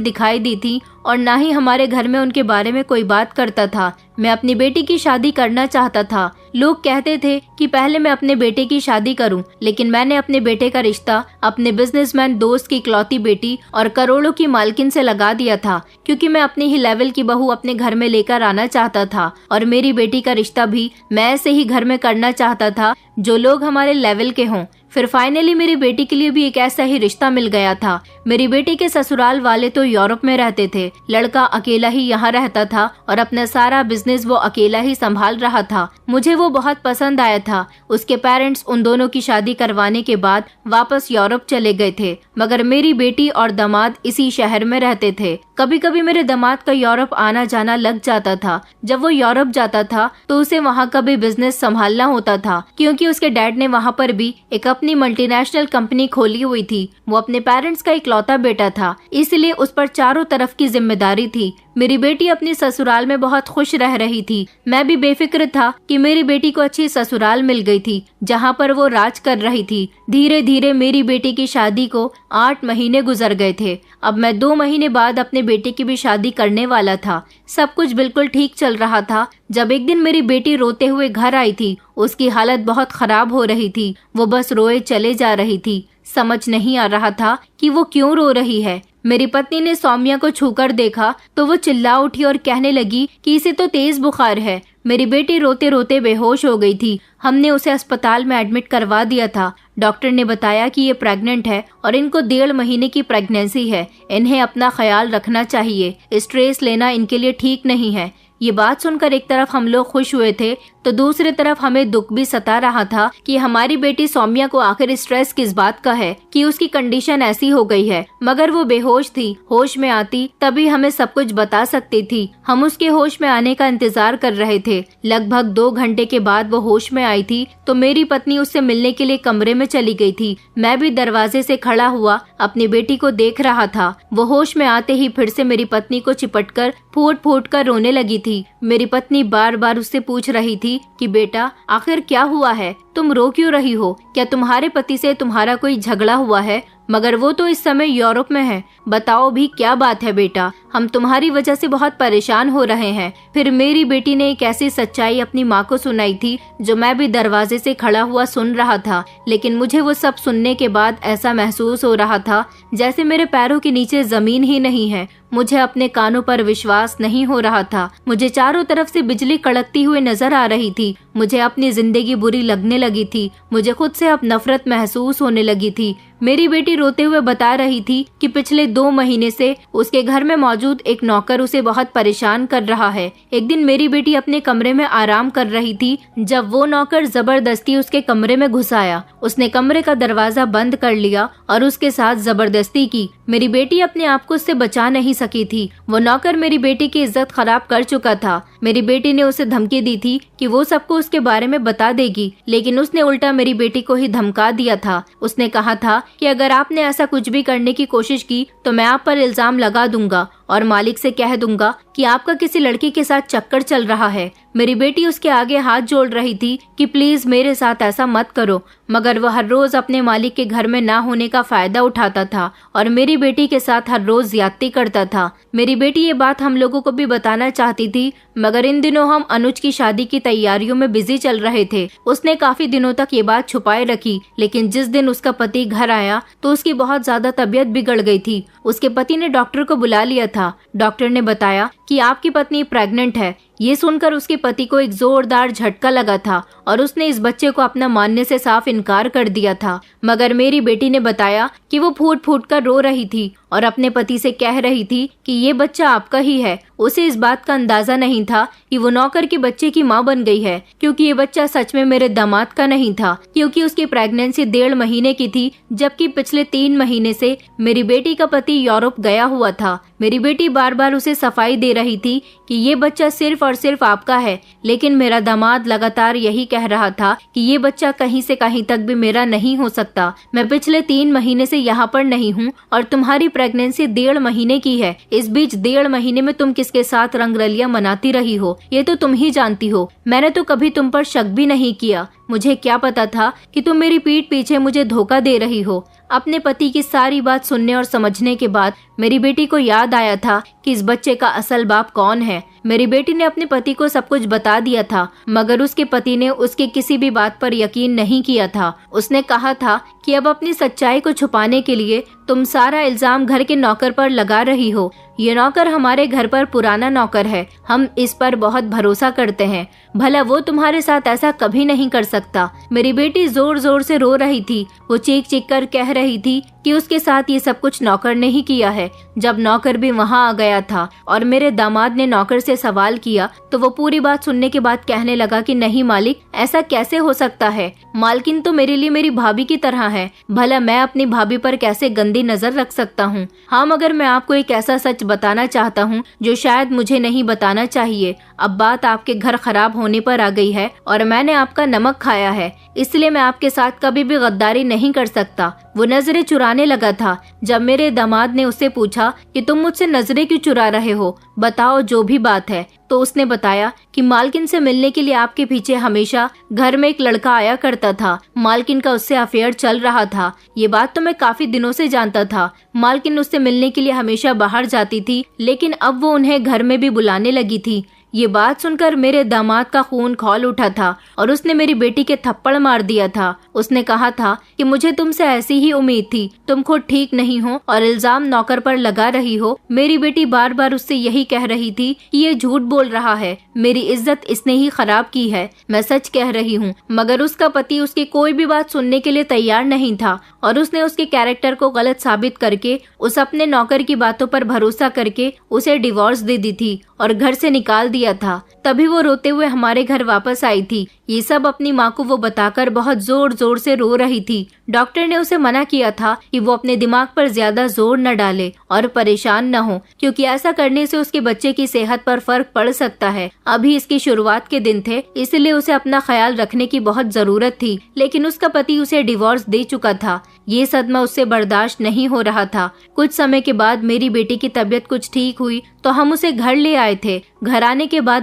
दिखाई दी थी और ना ही हमारे घर में उनके बारे में कोई बात करता था। मैं अपनी बेटी की शादी करना चाहता था। लोग कहते थे कि पहले मैं अपने बेटे की शादी करूं, लेकिन मैंने अपने बेटे का रिश्ता अपने बिजनेसमैन दोस्त की इकलौती बेटी और करोड़ों की मालकिन से लगा दिया था, क्योंकि मैं अपने ही लेवल की बहू अपने घर में लेकर आना चाहता था। और मेरी बेटी का रिश्ता भी मैं ऐसे ही घर में करना चाहता था जो लोग हमारे लेवल के हों। फिर फाइनली मेरी बेटी के लिए भी एक ऐसा ही रिश्ता मिल गया था। मेरी बेटी के ससुराल वाले तो यूरोप में रहते थे, लड़का अकेला ही यहाँ रहता था और अपना सारा बिजनेस वो अकेला ही संभाल रहा था। मुझे वो बहुत पसंद आया था। उसके पेरेंट्स उन दोनों की शादी करवाने के बाद वापस यूरोप चले गए थे, मगर मेरी बेटी और दामाद इसी शहर में रहते थे। कभी कभी मेरे दामाद का यूरोप आना जाना लग जाता था। जब वो यूरोप जाता था तो उसे वहाँ का भी बिजनेस संभालना होता था, क्योंकि उसके डैड ने वहाँ पर भी एक अपनी मल्टीनेशनल कंपनी खोली हुई थी। वो अपने पेरेंट्स का इकलौता बेटा था, इसलिए उस पर चारों तरफ की जिम्मेदारी थी। मेरी बेटी अपनी ससुराल में बहुत खुश रह रही थी। मैं भी बेफिक्र था कि मेरी बेटी को अच्छी ससुराल मिल गई थी, जहाँ पर वो राज कर रही थी। धीरे धीरे मेरी बेटी की शादी को 8 महीने गुजर गए थे। अब मैं 2 महीने बाद अपने बेटे की भी शादी करने वाला था। सब कुछ बिल्कुल ठीक चल रहा था जब एक दिन मेरी बेटी रोते हुए घर आई थी। उसकी हालत बहुत खराब हो रही थी। वो बस रोए चले जा रही थी। समझ नहीं आ रहा था कि वो क्यों रो रही है। मेरी पत्नी ने सौम्या को छूकर देखा तो वो चिल्ला उठी और कहने लगी कि इसे तो तेज बुखार है। मेरी बेटी रोते रोते बेहोश हो गई थी। हमने उसे अस्पताल में एडमिट करवा दिया था। डॉक्टर ने बताया कि ये प्रेग्नेंट है और इनको 1.5 महीने की प्रेगनेंसी है। इन्हें अपना ख्याल रखना चाहिए। स्ट्रेस लेना इनके लिए ठीक नहीं है। ये बात सुनकर एक तरफ हम लोग खुश हुए थे तो दूसरी तरफ हमें दुख भी सता रहा था कि हमारी बेटी सौम्या को आखिर स्ट्रेस किस बात का है कि उसकी कंडीशन ऐसी हो गई है। मगर वो बेहोश थी। होश में आती तभी हमें सब कुछ बता सकती थी। हम उसके होश में आने का इंतजार कर रहे थे। लगभग 2 घंटे के बाद वो होश में आई थी तो मेरी पत्नी उससे मिलने के लिए कमरे में चली गई थी। मैं भी दरवाजे से खड़ा हुआ अपनी बेटी को देख रहा था। वो होश में आते ही फिर से मेरी पत्नी को चिपटकर फूट फूट कर रोने लगी थी। मेरी पत्नी बार बार उससे पूछ रही थी कि बेटा आखिर क्या हुआ है, तुम रो क्यों रही हो, क्या तुम्हारे पति से तुम्हारा कोई झगड़ा हुआ है? मगर वो तो इस समय यूरोप में है। बताओ भी क्या बात है बेटा, हम तुम्हारी वजह से बहुत परेशान हो रहे हैं। फिर मेरी बेटी ने एक ऐसी सच्चाई अपनी माँ को सुनाई थी जो मैं भी दरवाजे से खड़ा हुआ सुन रहा था। लेकिन मुझे वो सब सुनने के बाद ऐसा महसूस हो रहा था जैसे मेरे पैरों के नीचे जमीन ही नहीं है। मुझे अपने कानों पर विश्वास नहीं हो रहा था। मुझे चारों तरफ से बिजली कड़कती हुई नजर आ रही थी। मुझे अपनी जिंदगी बुरी लगने लगी थी। मुझे खुद से अब नफरत महसूस होने लगी थी। मेरी बेटी रोते हुए बता रही थी कि पिछले 2 महीने से उसके घर में मौजूद एक नौकर उसे बहुत परेशान कर रहा है। एक दिन मेरी बेटी अपने कमरे में आराम कर रही थी जब वो नौकर जबरदस्ती उसके कमरे में घुस आया। उसने कमरे का दरवाजा बंद कर लिया और उसके साथ जबरदस्ती की। मेरी बेटी अपने आप को उससे बचा नहीं सकी थी। वो नौकर मेरी बेटी की इज्जत खराब कर चुका था। मेरी बेटी ने उसे धमकी दी थी कि वो सबको उसके बारे में बता देगी, लेकिन उसने उल्टा मेरी बेटी को ही धमका दिया था। उसने कहा था कि अगर आपने ऐसा कुछ भी करने की कोशिश की तो मैं आप पर इल्जाम लगा दूंगा और मालिक से कह दूंगा कि आपका किसी लड़की के साथ चक्कर चल रहा है। मेरी बेटी उसके आगे हाथ जोड़ रही थी कि प्लीज मेरे साथ ऐसा मत करो, मगर वह हर रोज अपने मालिक के घर में ना होने का फायदा उठाता था और मेरी बेटी के साथ हर रोज ज्यादती करता था। मेरी बेटी ये बात हम लोगों को भी बताना चाहती थी, मगर इन दिनों हम अनुज की शादी की तैयारियों में बिजी चल रहे थे। उसने काफी दिनों तक ये बात छुपाए रखी, लेकिन जिस दिन उसका पति घर आया तो उसकी बहुत ज्यादा तबीयत बिगड़ गई थी। उसके पति ने डॉक्टर को बुला लिया था। डॉक्टर ने बताया कि आपकी पत्नी प्रेग्नेंट है। ये सुनकर उसके पति को एक जोरदार झटका लगा था और उसने इस बच्चे को अपना मानने से साफ इनकार कर दिया था। मगर मेरी बेटी ने बताया कि वो फूट फूट कर रो रही थी और अपने पति से कह रही थी कि ये बच्चा आपका ही है। उसे इस बात का अंदाजा नहीं था कि वो नौकर के बच्चे की माँ बन गई है, क्योंकि ये बच्चा सच में मेरे दामाद का नहीं था, क्योंकि उसकी प्रेगनेंसी 1.5 महीने की थी, जबकि पिछले 3 महीने से मेरी बेटी का पति यूरोप गया हुआ था। मेरी बेटी बार बार उसे सफाई दे रही थी कि ये बच्चा सिर्फ और सिर्फ आपका है, लेकिन मेरा दामाद लगातार यही कह रहा था कि ये बच्चा कहीं से कहीं तक भी मेरा नहीं हो सकता। मैं पिछले 3 महीने से यहाँ पर नहीं हूँ और तुम्हारी प्रेगनेंसी 1.5 महीने की है। इस बीच 1.5 महीने में तुम किसके साथ रंगरलियां मनाती रही हो, ये तो तुम ही जानती हो। मैंने तो कभी तुम पर शक भी नहीं किया। मुझे क्या पता था कि तुम मेरी पीठ पीछे मुझे धोखा दे रही हो। अपने पति की सारी बात सुनने और समझने के बाद मेरी बेटी को याद आया था कि इस बच्चे का असल बाप कौन है। मेरी बेटी ने अपने पति को सब कुछ बता दिया था, मगर उसके पति ने उसकी किसी भी बात पर यकीन नहीं किया था। उसने कहा था कि अब अपनी सच्चाई को छुपाने के लिए तुम सारा इल्जाम घर के नौकर पर लगा रही हो। ये नौकर हमारे घर पर पुराना नौकर है, हम इस पर बहुत भरोसा करते हैं, भला वो तुम्हारे साथ ऐसा कभी नहीं कर सकता। मेरी बेटी जोर जोर से रो रही थी। वो चीख चीख कर कह रही थी कि उसके साथ ये सब कुछ नौकर ने ही किया है। जब नौकर भी वहाँ आ गया था और मेरे दामाद ने नौकर से सवाल किया तो वो पूरी बात सुनने के बाद कहने लगा कि नहीं मालिक, ऐसा कैसे हो सकता है। मालकिन तो मेरे लिए मेरी भाभी की तरह है, भला मैं अपनी भाभी पर कैसे गंदी नजर रख सकता हूँ। हाँ, मगर मैं आपको एक ऐसा सच बताना चाहता हूँ जो शायद मुझे नहीं बताना चाहिए। अब बात आपके घर खराब होने पर आ गई है और मैंने आपका नमक खाया है, इसलिए मैं आपके साथ कभी भी गद्दारी नहीं कर सकता। वो नजरें चुराने लगा था। जब मेरे दामाद ने उससे पूछा कि तुम मुझसे नजरें क्यों चुरा रहे हो, बताओ जो भी बात है, तो उसने बताया कि मालकिन से मिलने के लिए आपके पीछे हमेशा घर में एक लड़का आया करता था। मालकिन का उससे अफेयर चल रहा था। ये बात तो मैं काफी दिनों से जानता था। मालकिन उससे मिलने के लिए हमेशा बाहर जाती थी, लेकिन अब वो उन्हें घर में भी बुलाने लगी थी। ये बात सुनकर मेरे दामाद का खून खौल उठा था और उसने मेरी बेटी के थप्पड़ मार दिया था। उसने कहा था कि मुझे तुमसे ऐसी ही उम्मीद थी, तुम खुद ठीक नहीं हो और इल्जाम नौकर पर लगा रही हो। मेरी बेटी बार बार उससे यही कह रही थी कि ये झूठ बोल रहा है, मेरी इज्जत इसने ही खराब की है, मैं सच कह रही हूँ। मगर उसका पति उसकी कोई भी बात सुनने के लिए तैयार नहीं था और उसने उसके कैरेक्टर को गलत साबित करके उस अपने नौकर की बातों पर भरोसा करके उसे डिवोर्स दे दी थी और घर से निकाल दिया था। तभी वो रोते हुए हमारे घर वापस आई थी। ये सब अपनी माँ को वो बताकर बहुत जोर जोर से रो रही थी। डॉक्टर ने उसे मना किया था कि वो अपने दिमाग पर ज्यादा जोर न डाले और परेशान न हो, क्योंकि ऐसा करने से उसके बच्चे की सेहत पर फर्क पड़ सकता है। अभी इसकी शुरुआत के दिन थे, इसलिए उसे अपना ख्याल रखने की बहुत जरूरत थी, लेकिन उसका पति उसे डिवोर्स दे चुका था। ये सदमा उससे बर्दाश्त नहीं हो रहा था। कुछ समय के बाद मेरी बेटी की तबीयत कुछ ठीक हुई तो हम उसे घर ले आए थे। घर आने के बाद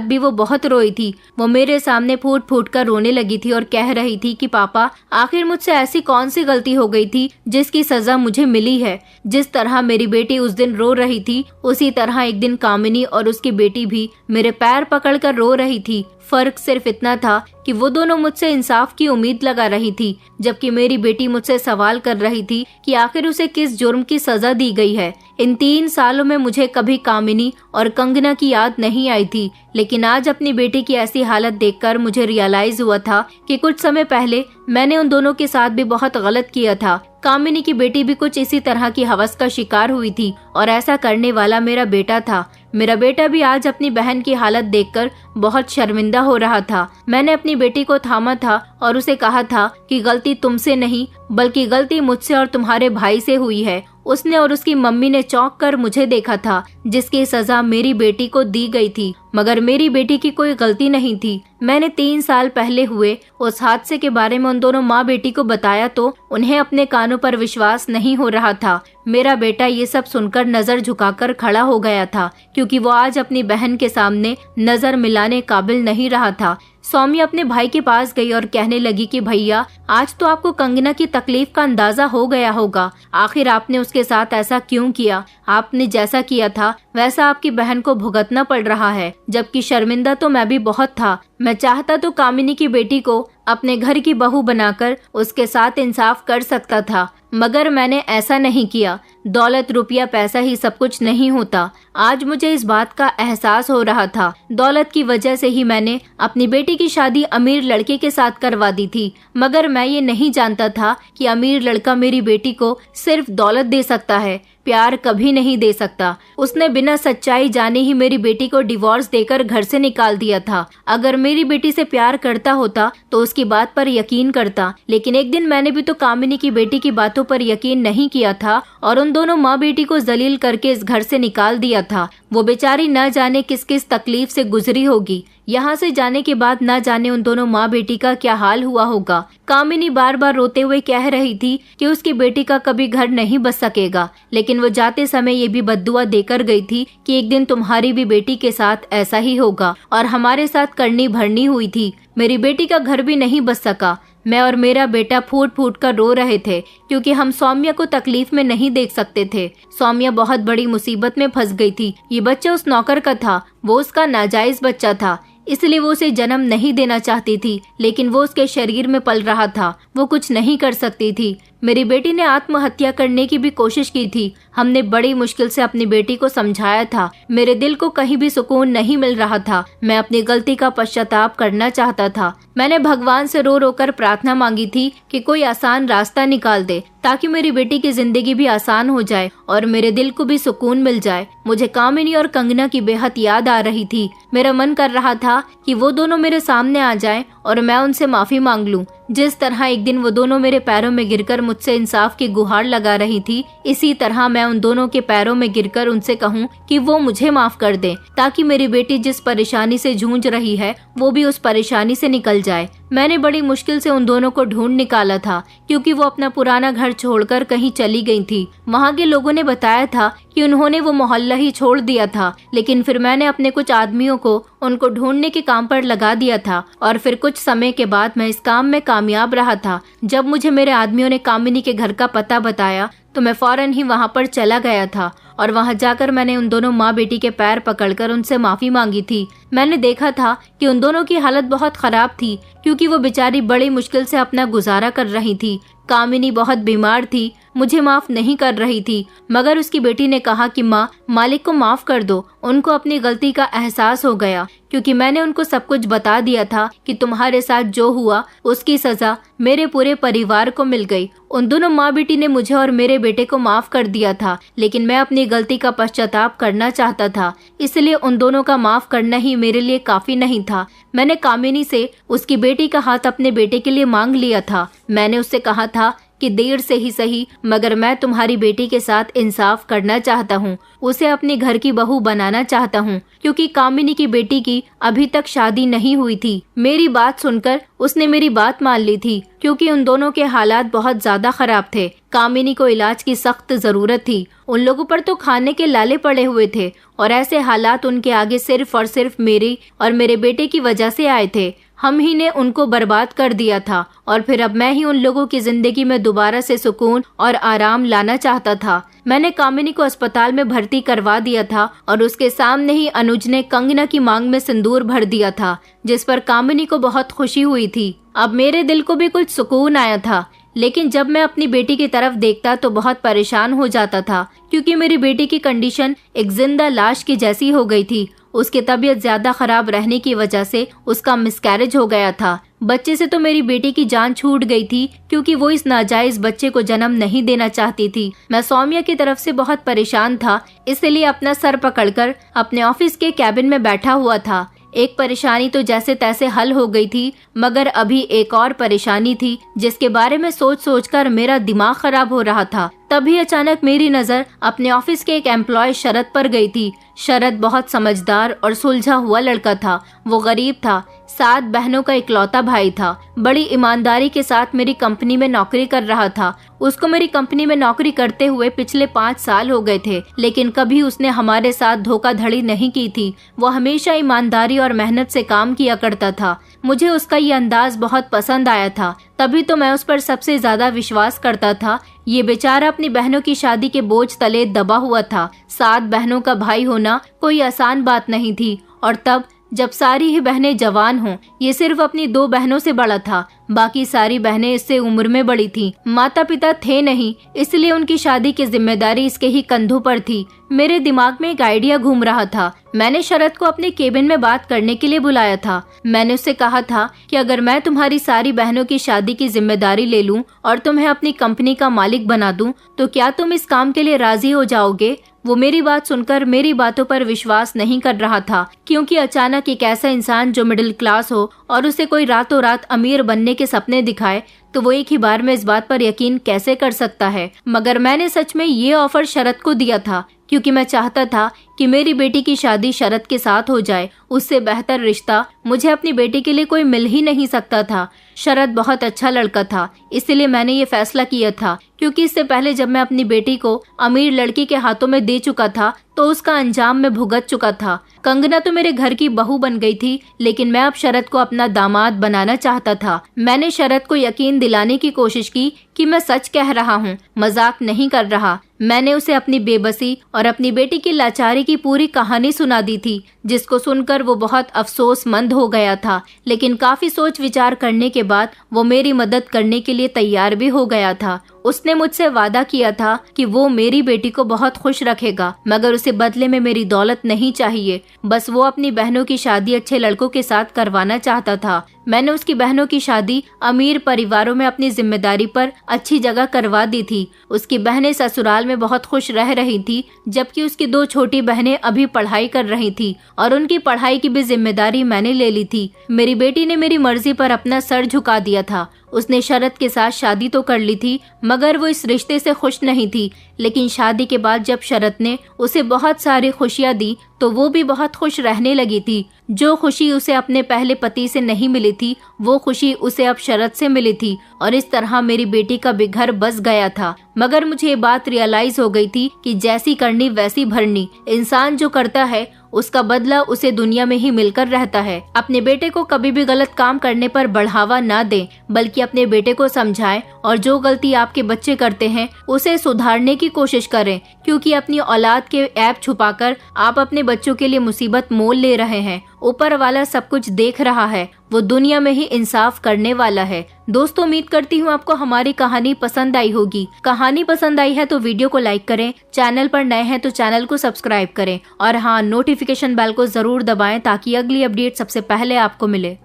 भी वो बहुत रोई थी। वो मेरे सामने फूट फूट कर रोने लगी थी और कह रही थी कि पापा, आखिर मुझसे ऐसी कौन सी गलती हो गई थी जिसकी सजा मुझे मिली है। जिस तरह मेरी बेटी उस दिन रो रही थी, उसी तरह एक दिन कामिनी और उसकी बेटी भी मेरे पैर पकड़कर रो रही थी। फर्क सिर्फ इतना था कि वो दोनों मुझसे इंसाफ की उम्मीद लगा रही थी, जबकि मेरी बेटी मुझसे सवाल कर रही थी कि आखिर उसे किस जुर्म की सजा दी गई है। इन 3 सालों में मुझे कभी कामिनी और कंगना की याद नहीं आई थी, लेकिन आज अपनी बेटी की ऐसी हालत देखकर मुझे रियलाइज हुआ था कि कुछ समय पहले मैंने उन दोनों के साथ भी बहुत गलत किया था। कामिनी की बेटी भी कुछ इसी तरह की हवस का शिकार हुई थी और ऐसा करने वाला मेरा बेटा था। मेरा बेटा भी आज अपनी बहन की हालत देखकर बहुत शर्मिंदा हो रहा था। मैंने अपनी बेटी को थामा था और उसे कहा था कि गलती तुमसे नहीं, बल्कि गलती मुझसे और तुम्हारे भाई से हुई है। उसने और उसकी मम्मी ने चौंक कर मुझे देखा था, जिसकी सजा मेरी बेटी को दी गई थी, मगर मेरी बेटी की कोई गलती नहीं थी। मैंने 3 साल पहले हुए उस हादसे के बारे में उन दोनों माँ बेटी को बताया तो उन्हें अपने कानों पर विश्वास नहीं हो रहा था। मेरा बेटा ये सब सुनकर नजर झुकाकर खड़ा हो गया था, क्योंकि वो आज अपनी बहन के सामने नजर मिलाने काबिल नहीं रहा था। सौम्या अपने भाई के पास गई और कहने लगी कि भैया, आज तो आपको कंगना की तकलीफ का अंदाजा हो गया होगा। आखिर आपने उसके साथ ऐसा क्यों किया? आपने जैसा किया था वैसा आपकी बहन को भुगतना पड़ रहा है, जबकि शर्मिंदा तो मैं भी बहुत था। मैं चाहता तो कामिनी की बेटी को अपने घर की बहू बनाकर उसके साथ इंसाफ कर सकता था, मगर मैंने ऐसा नहीं किया। दौलत, रुपया, पैसा ही सब कुछ नहीं होता। आज मुझे इस बात का एहसास हो रहा था। दौलत की वजह से ही मैंने अपनी बेटी की शादी अमीर लड़के के साथ करवा दी थी, मगर मैं ये नहीं जानता था कि अमीर लड़का मेरी बेटी को सिर्फ दौलत दे सकता है, प्यार कभी नहीं दे सकता। उसने बिना सच्चाई जाने ही मेरी बेटी को डिवोर्स देकर घर से निकाल दिया था। अगर मेरी बेटी से प्यार करता होता तो उसकी बात पर यकीन करता, लेकिन एक दिन मैंने भी तो कामिनी की बेटी की बातों पर यकीन नहीं किया था और उन दोनों माँ बेटी को जलील करके इस घर से निकाल दिया था। वो बेचारी न जाने किस किस तकलीफ से गुजरी होगी। यहाँ से जाने के बाद न जाने उन दोनों माँ बेटी का क्या हाल हुआ होगा। कामिनी बार बार रोते हुए कह रही थी कि उसकी बेटी का कभी घर नहीं बस सकेगा, लेकिन वो जाते समय ये भी बद्दुआ देकर गई थी कि एक दिन तुम्हारी भी बेटी के साथ ऐसा ही होगा, और हमारे साथ करनी भरनी हुई थी। मेरी बेटी का घर भी नहीं बस सका। मैं और मेरा बेटा फूट फूट कर रो रहे थे क्योंकि हम सौम्या को तकलीफ में नहीं देख सकते थे। सौम्या बहुत बड़ी मुसीबत में फंस गई थी। ये बच्चा उस नौकर का था, वो उसका नाजायज बच्चा था, इसलिए वो उसे जन्म नहीं देना चाहती थी, लेकिन वो उसके शरीर में पल रहा था, वो कुछ नहीं कर सकती थी। मेरी बेटी ने आत्महत्या करने की भी कोशिश की थी। हमने बड़ी मुश्किल से अपनी बेटी को समझाया था। मेरे दिल को कहीं भी सुकून नहीं मिल रहा था। मैं अपनी गलती का पश्चाताप करना चाहता था। मैंने भगवान से रो रो कर प्रार्थना मांगी थी कि कोई आसान रास्ता निकाल दे ताकि मेरी बेटी की जिंदगी भी आसान हो जाए और मेरे दिल को भी सुकून मिल जाए। मुझे कामिनी और कंगना की बेहद याद आ रही थी। मेरा मन कर रहा था कि वो दोनों मेरे सामने आ जाएं और मैं उनसे माफी मांग लूं। जिस तरह एक दिन वो दोनों मेरे पैरों में गिरकर मुझसे इंसाफ की गुहार लगा रही थी, इसी तरह मैं उन दोनों के पैरों में गिरकर उनसे कहूं कि वो मुझे माफ कर दें, ताकि मेरी बेटी जिस परेशानी से जूझ रही है वो भी उस परेशानी से निकल जाए। मैंने बड़ी मुश्किल से उन दोनों को ढूंढ निकाला था क्योंकि वो अपना पुराना घर छोड़कर कहीं चली गई थी। वहाँ के लोगों ने बताया था कि उन्होंने वो मोहल्ला ही छोड़ दिया था, लेकिन फिर मैंने अपने कुछ आदमियों को उनको ढूंढने के काम पर लगा दिया था और फिर कुछ समय के बाद मैं इस काम में कामयाब रहा था। जब मुझे मेरे आदमियों ने कामिनी के घर का पता बताया तो मैं फौरन ही वहाँ पर चला गया था और वहाँ जाकर मैंने उन दोनों माँ बेटी के पैर पकड़कर उनसे माफी मांगी थी। मैंने देखा था कि उन दोनों की हालत बहुत खराब थी क्योंकि वो बेचारी बड़ी मुश्किल से अपना गुजारा कर रही थी। कामिनी बहुत बीमार थी, मुझे माफ नहीं कर रही थी, मगर उसकी बेटी ने कहा कि माँ, मालिक को माफ कर दो। उनको अपनी गलती का एहसास हो गया क्योंकि मैंने उनको सब कुछ बता दिया था कि तुम्हारे साथ जो हुआ उसकी सजा मेरे पूरे परिवार को मिल गई। उन दोनों माँ बेटी ने मुझे और मेरे बेटे को माफ कर दिया था, लेकिन मैं अपनी गलती का पश्चाताप करना चाहता था, इसलिए उन दोनों का माफ करना ही मेरे लिए काफी नहीं था। मैंने कामिनी से उसकी बेटी का हाथ अपने बेटे के लिए मांग लिया था। मैंने उससे कहा था कि देर से ही सही, मगर मैं तुम्हारी बेटी के साथ इंसाफ करना चाहता हूँ, उसे अपने घर की बहू बनाना चाहता हूँ, क्योंकि कामिनी की बेटी की अभी तक शादी नहीं हुई थी। मेरी बात सुनकर उसने मेरी बात मान ली थी क्योंकि उन दोनों के हालात बहुत ज्यादा खराब थे। कामिनी को इलाज की सख्त जरूरत थी। उन लोगों पर तो खाने के लाले पड़े हुए थे और ऐसे हालात उनके आगे सिर्फ और सिर्फ मेरी और मेरे बेटे की वजह से आए थे। हम ही ने उनको बर्बाद कर दिया था और फिर अब मैं ही उन लोगों की जिंदगी में दोबारा से सुकून और आराम लाना चाहता था। मैंने कामिनी को अस्पताल में भर्ती करवा दिया था और उसके सामने ही अनुज ने कंगना की मांग में सिंदूर भर दिया था, जिस पर कामिनी को बहुत खुशी हुई थी। अब मेरे दिल को भी कुछ सुकून आया था, लेकिन जब मैं अपनी बेटी की तरफ देखता तो बहुत परेशान हो जाता था क्योंकि मेरी बेटी की कंडीशन एक जिंदा लाश की जैसी हो गई थी। उसकी तबीयत ज्यादा खराब रहने की वजह से उसका मिसकैरेज हो गया था। बच्चे से तो मेरी बेटी की जान छूट गई थी क्योंकि वो इस नाजायज बच्चे को जन्म नहीं देना चाहती थी। मैं सौम्या की तरफ से बहुत परेशान था, इसलिए अपना सर पकड़कर अपने ऑफिस के कैबिन में बैठा हुआ था। एक परेशानी तो जैसे तैसे हल हो गई थी, मगर अभी एक और परेशानी थी जिसके बारे में सोच सोचकर मेरा दिमाग खराब हो रहा था। तभी अचानक मेरी नजर अपने ऑफिस के एक एम्प्लॉय शरद पर गई थी। शरद बहुत समझदार और सुलझा हुआ लड़का था। वो गरीब था, 7 बहनों का इकलौता भाई था, बड़ी ईमानदारी के साथ मेरी कंपनी में नौकरी कर रहा था। उसको मेरी कंपनी में नौकरी करते हुए पिछले 5 साल हो गए थे, लेकिन कभी उसने हमारे साथ धोखाधड़ी नहीं की थी। वो हमेशा ईमानदारी और मेहनत से काम किया करता था। मुझे उसका ये अंदाज बहुत पसंद आया था, तभी तो मैं उस पर सबसे ज्यादा विश्वास करता था। ये बेचारा अपनी बहनों की शादी के बोझ तले दबा हुआ था। 7 बहनों का भाई होना कोई आसान बात नहीं थी और तब जब सारी ही बहनें जवान हों। ये सिर्फ अपनी 2 बहनों से बड़ा था, बाकी सारी बहनें इससे उम्र में बड़ी थी। माता पिता थे नहीं, इसलिए उनकी शादी की जिम्मेदारी इसके ही कंधों पर थी। मेरे दिमाग में एक आइडिया घूम रहा था। मैंने शरद को अपने केबिन में बात करने के लिए बुलाया था। मैंने उससे कहा था कि अगर मैं तुम्हारी सारी बहनों की शादी की जिम्मेदारी ले लूं और तुम्हें अपनी कंपनी का मालिक बना दूं, तो क्या तुम इस काम के लिए राजी हो जाओगे? वो मेरी बात सुनकर मेरी बातों पर विश्वास नहीं कर रहा था, क्योंकि अचानक एक ऐसा इंसान जो मिडिल क्लास हो और उसे कोई रातों रात अमीर बनने के सपने दिखाए, तो वो एक ही बार में इस बात पर यकीन कैसे कर सकता है। मगर मैंने सच में ये ऑफर शरद को दिया था, क्योंकि मैं चाहता था कि मेरी बेटी की शादी शरद के साथ हो जाए। उससे बेहतर रिश्ता मुझे अपनी बेटी के लिए कोई मिल ही नहीं सकता था। शरद बहुत अच्छा लड़का था, इसलिए मैंने ये फैसला किया था, क्योंकि इससे पहले जब मैं अपनी बेटी को अमीर लड़की के हाथों में दे चुका था तो उसका अंजाम मैं भुगत चुका था। कंगना तो मेरे घर की बहू बन गई थी, लेकिन मैं अब शरद को अपना दामाद बनाना चाहता था। मैंने शरद को यकीन दिलाने की कोशिश की कि मैं सच कह रहा हूँ, मजाक नहीं कर रहा। मैंने उसे अपनी बेबसी और अपनी बेटी की लाचारी की पूरी कहानी सुना दी थी, जिसको सुनकर वो बहुत अफसोसमंद हो गया था। लेकिन काफी सोच विचार करने के बाद वो मेरी मदद करने के लिए तैयार भी हो गया था। उसने मुझसे वादा किया था कि वो मेरी बेटी को बहुत खुश रखेगा, मगर उसे बदले में मेरी दौलत नहीं चाहिए। बस वो अपनी बहनों की शादी अच्छे लड़कों के साथ करवाना चाहता था। मैंने उसकी बहनों की शादी अमीर परिवारों में अपनी जिम्मेदारी पर अच्छी जगह करवा दी थी। उसकी बहनें ससुराल में बहुत खुश रह रही थी, जबकि उसकी 2 छोटी बहनें अभी पढ़ाई कर रही थी और उनकी पढ़ाई की भी जिम्मेदारी मैंने ले ली थी। मेरी बेटी ने मेरी मर्जी पर अपना सर झुका दिया था। उसने शरद के साथ शादी तो कर ली थी, मगर वो इस रिश्ते से खुश नहीं थी। लेकिन शादी के बाद जब शरद ने उसे बहुत सारी खुशियां दी, तो वो भी बहुत खुश रहने लगी थी। जो खुशी उसे अपने पहले पति से नहीं मिली थी, वो खुशी उसे अब शरद से मिली थी, और इस तरह मेरी बेटी का भी घर बस गया था। मगर मुझे ये बात रियलाइज हो गई थी कि जैसी करनी वैसी भरनी। इंसान जो करता है उसका बदला उसे दुनिया में ही मिलकर रहता है। अपने बेटे को कभी भी गलत काम करने पर बढ़ावा ना दें, बल्कि अपने बेटे को समझाएं और जो गलती आपके बच्चे करते हैं उसे सुधारने की कोशिश करें, क्योंकि अपनी औलाद के ऐब छुपाकर आप अपने बच्चों के लिए मुसीबत मोल ले रहे हैं। ऊपर वाला सब कुछ देख रहा है, वो दुनिया में ही इंसाफ करने वाला है। दोस्तों, उम्मीद करती हूँ आपको हमारी कहानी पसंद आई होगी। कहानी पसंद आई है तो वीडियो को लाइक करें, चैनल पर नए हैं तो चैनल को सब्सक्राइब करें, और हाँ, नोटिफिकेशन बेल को जरूर दबाएं ताकि अगली अपडेट सबसे पहले आपको मिले।